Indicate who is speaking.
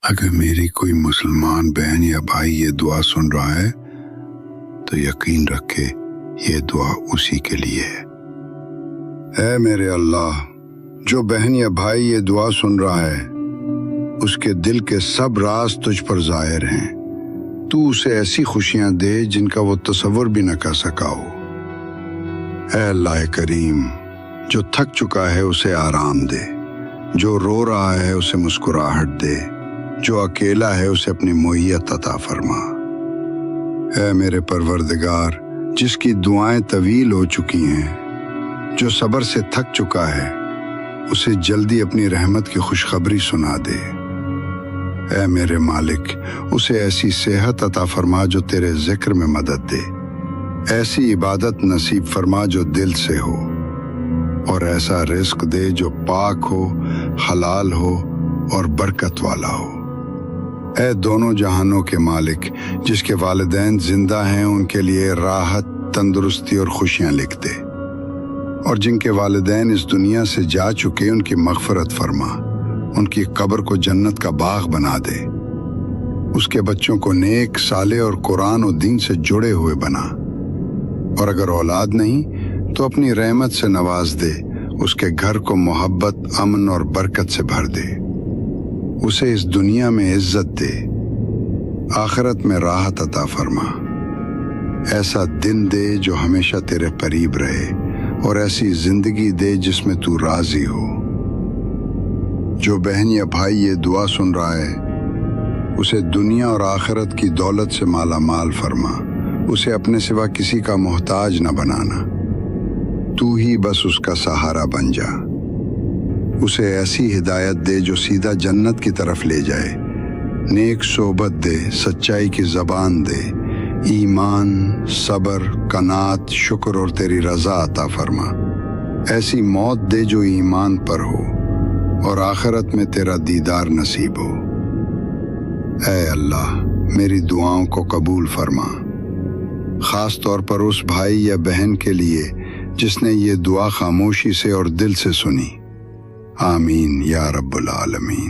Speaker 1: اگر میری کوئی مسلمان بہن یا بھائی یہ دعا سن رہا ہے تو یقین رکھے یہ دعا اسی کے لیے ہے۔ اے میرے اللہ، جو بہن یا بھائی یہ دعا سن رہا ہے اس کے دل کے سب راز تجھ پر ظاہر ہیں۔ تو اسے ایسی خوشیاں دے جن کا وہ تصور بھی نہ کر سکا ہو۔ اے اللہ کریم، جو تھک چکا ہے اسے آرام دے، جو رو رہا ہے اسے مسکراہٹ دے، جو اکیلا ہے اسے اپنی معیت عطا فرما۔ اے میرے پروردگار، جس کی دعائیں طویل ہو چکی ہیں، جو صبر سے تھک چکا ہے، اسے جلدی اپنی رحمت کی خوشخبری سنا دے۔ اے میرے مالک، اسے ایسی صحت عطا فرما جو تیرے ذکر میں مدد دے، ایسی عبادت نصیب فرما جو دل سے ہو، اور ایسا رزق دے جو پاک ہو، حلال ہو اور برکت والا ہو۔ اے دونوں جہانوں کے مالک، جس کے والدین زندہ ہیں ان کے لیے راحت، تندرستی اور خوشیاں لکھ دے، اور جن کے والدین اس دنیا سے جا چکے ان کی مغفرت فرما، ان کی قبر کو جنت کا باغ بنا دے، اس کے بچوں کو نیک، صالح اور قرآن و دین سے جڑے ہوئے بنا، اور اگر اولاد نہیں تو اپنی رحمت سے نواز دے، اس کے گھر کو محبت، امن اور برکت سے بھر دے، اسے اس دنیا میں عزت دے، آخرت میں راحت عطا فرما، ایسا دن دے جو ہمیشہ تیرے قریب رہے، اور ایسی زندگی دے جس میں تو راضی ہو۔ جو بہن یا بھائی یہ دعا سن رہا ہے اسے دنیا اور آخرت کی دولت سے مالا مال فرما، اسے اپنے سوا کسی کا محتاج نہ بنانا، تو ہی بس اس کا سہارا بن جا۔ اسے ایسی ہدایت دے جو سیدھا جنت کی طرف لے جائے، نیک صحبت دے، سچائی کی زبان دے، ایمان، صبر، قناعت، شکر اور تیری رضا عطا فرما، ایسی موت دے جو ایمان پر ہو اور آخرت میں تیرا دیدار نصیب ہو۔ اے اللہ، میری دعاؤں کو قبول فرما، خاص طور پر اس بھائی یا بہن کے لیے جس نے یہ دعا خاموشی سے اور دل سے سنی۔ آمین یا رب العالمین۔